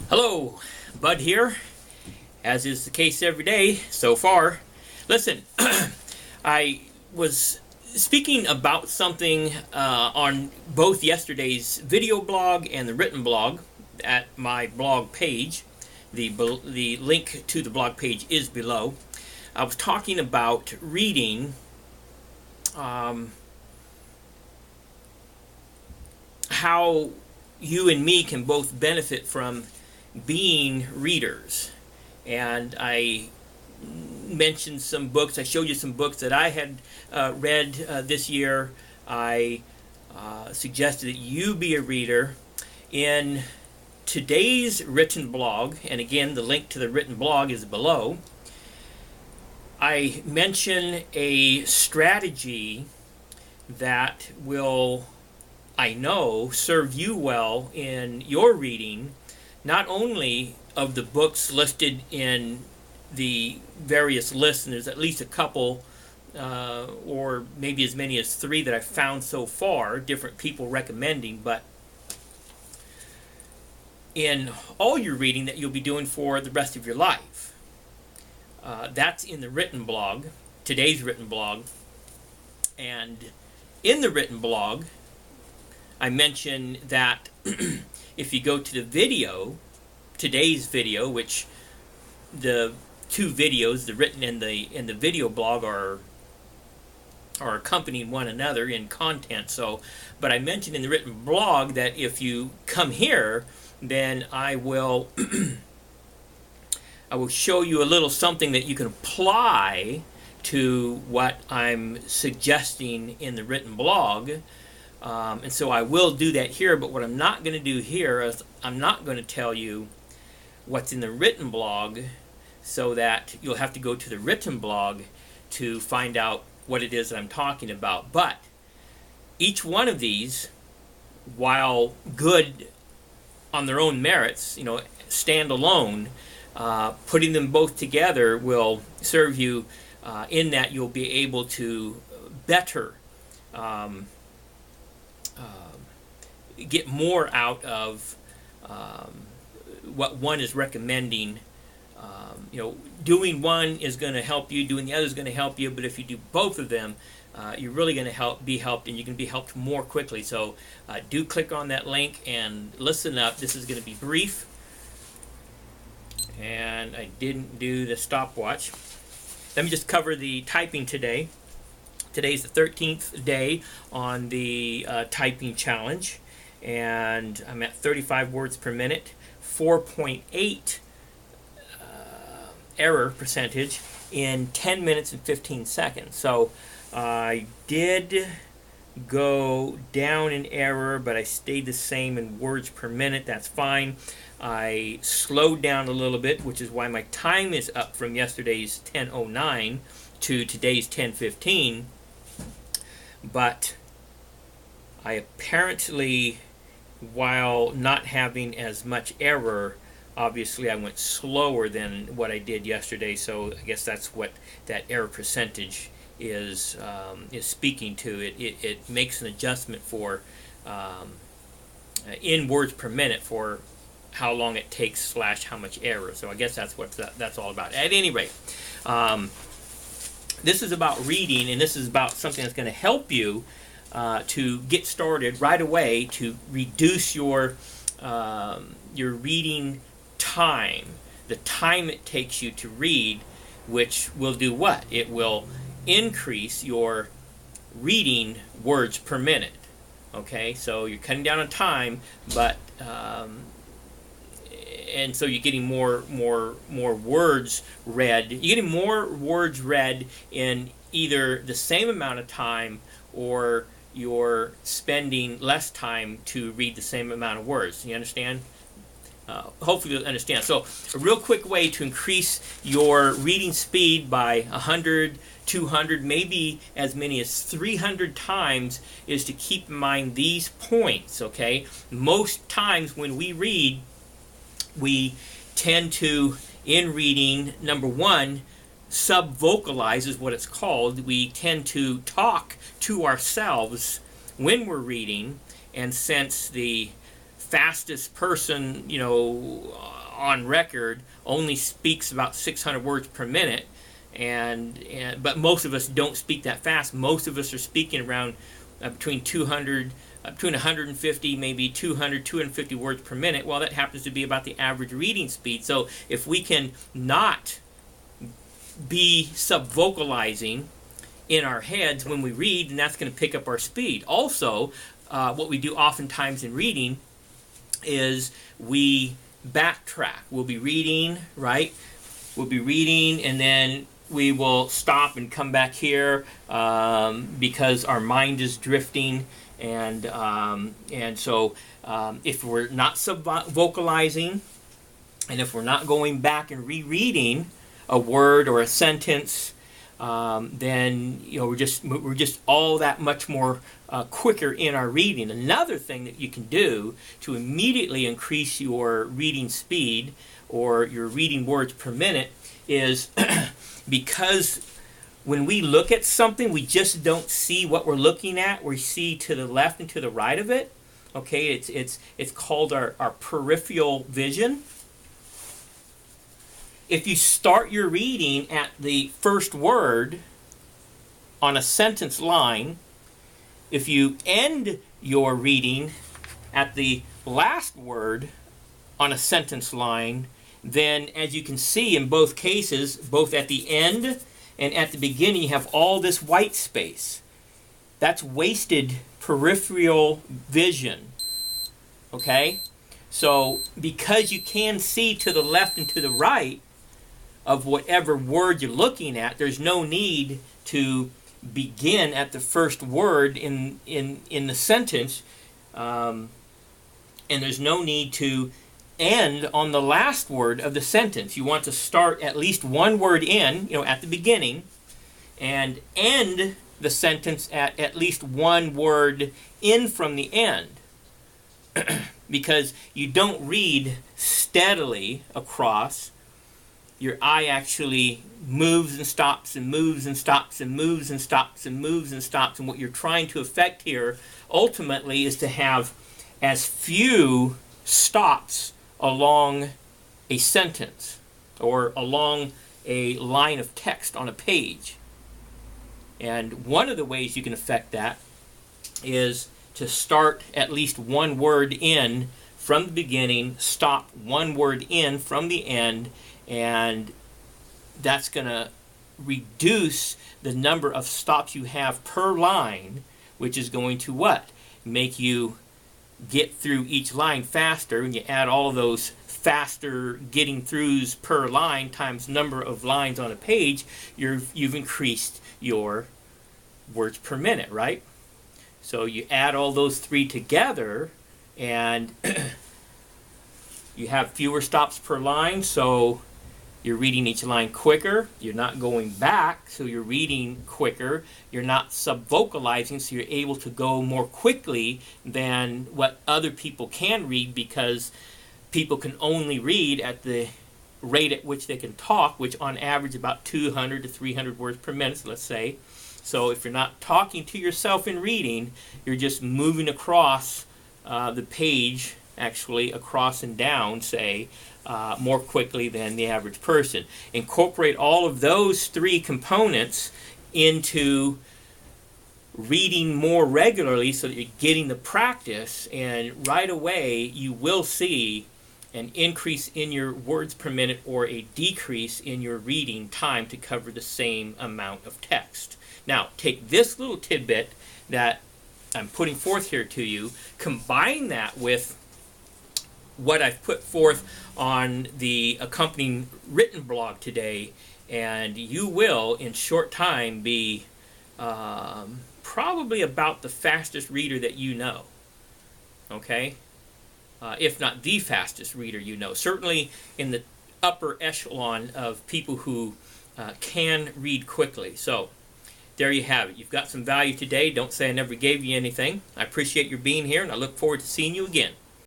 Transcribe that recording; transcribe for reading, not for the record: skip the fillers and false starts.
Hello, Bud here, as is the case every day so far. Listen, I was speaking about something on both yesterday's video blog and the written blog at my blog page. The link to the blog page is below. I was talking about reading how you and me can both benefit from being readers. And I mentioned some books. I showed you some books that I had read this year. I suggested that you be a reader. In today's written blog, and again the link to the written blog is below, I mention a strategy that will, I know, serve you well in your reading, not only of the books listed in the various lists, and there's at least a couple or maybe as many as 3 that I've found so far, different people recommending, but in all your reading that you'll be doing for the rest of your life. That's in the written blog, today's written blog. And in the written blog, I mention that if you go to the video, today's video, which the 2 videos, the written and the video blog, are accompanying one another in content. So, but I mentioned in the written blog that if you come here, then I will I will show you a little something that you can apply to what I'm suggesting in the written blog. And so I will do that here, but what I'm not going to do here is I'm not going to tell you what's in the written blog, so that you'll have to go to the written blog to find out what it is that I'm talking about. But each one of these, while good on their own merits, stand alone, putting them both together will serve you in that you'll be able to better get more out of what one is recommending. Doing one is going to help you, doing the other is going to help you, but if you do both of them, you're really going to be helped, and you can be helped more quickly. So do click on that link and listen up. This is going to be brief, and I didn't do the stopwatch. Let me just cover the typing today. Today's the 13th day on the typing challenge, and I'm at 35 words per minute, 4.8 error percentage in 10 minutes and 15 seconds. So I did go down in error, but I stayed the same in words per minute. That's fine. I slowed down a little bit, which is why my time is up from yesterday's 10:09 to today's 10:15. But I apparently, while not having as much error, obviously I went slower than what I did yesterday. So I guess that's what that error percentage is speaking to. It makes an adjustment for in words per minute for how long it takes / how much error. So I guess that's what that's all about. At any rate, this is about reading, and this is about something that's going to help you to get started right away to reduce your reading time, the time it takes you to read, which will do what? It will increase your reading words per minute. Okay, so you're cutting down on time, but and so you're getting more words read. You're getting more words read in either the same amount of time, or you're spending less time to read the same amount of words. You understand? Hopefully you'll understand. So a real quick way to increase your reading speed by 100, 200, maybe as many as 300 times is to keep in mind these points, okay? Most times when we read, we tend to, in reading, number one, sub-vocalize is what it's called. We tend to talk to ourselves when we're reading, and since the fastest person, on record only speaks about 600 words per minute, but most of us don't speak that fast. Most of us are speaking around between 150, maybe 250 words per minute. Well, that happens to be about the average reading speed. So if we can not be sub-vocalizing in our heads when we read, then that's going to pick up our speed. Also, what we do oftentimes in reading is we backtrack. We'll be reading, right? We'll be reading, and then we will stop and come back here because our mind is drifting, and so if we're not sub-vocalizing, and if we're not going back and rereading a word or a sentence, then we're just all that much more quicker in our reading. Another thing that you can do to immediately increase your reading speed or your reading words per minute is because when we look at something, we just don't see what we're looking at. We see to the left and to the right of it. Okay, it's called our peripheral vision. If you start your reading at the first word on a sentence line, if you end your reading at the last word on a sentence line, then as you can see in both cases, both at the end and at the beginning, you have all this white space. That's wasted peripheral vision. Okay? So because you can see to the left and to the right of whatever word you're looking at, there's no need to begin at the first word in the sentence, and there's no need to end on the last word of the sentence. You want to start at least one word in, at the beginning, and end the sentence at least one word in from the end. Because you don't read steadily across. Your eye actually moves and stops and moves and stops and moves and stops and moves and stops. And what you're trying to effect here ultimately is to have as few stops along a sentence or along a line of text on a page. And one of the ways you can affect that is to start at least one word in from the beginning, stop one word in from the end, and that's going to reduce the number of stops you have per line, which is going to what? Make you get through each line faster. And you add all of those faster getting throughs per line times number of lines on a page, you've increased your words per minute, right? So you add all those three together, and you have fewer stops per line, so you're reading each line quicker. You're not going back, so you're reading quicker. You're not sub-vocalizing, so you're able to go more quickly than what other people can read, because people can only read at the rate at which they can talk, which on average about 200 to 300 words per minute, let's say. So if you're not talking to yourself in reading, you're just moving across the page, actually across and down, say, more quickly than the average person. Incorporate all of those three components into reading more regularly so that you're getting the practice, and right away you will see an increase in your words per minute or a decrease in your reading time to cover the same amount of text. Now, take this little tidbit that I'm putting forth here to you, combine that with what I've put forth on the accompanying written blog today, and you will, in short time, be probably about the fastest reader that you know. Okay? If not the fastest reader you know. Certainly in the upper echelon of people who can read quickly. So, there you have it. You've got some value today. Don't say I never gave you anything. I appreciate your being here, and I look forward to seeing you again.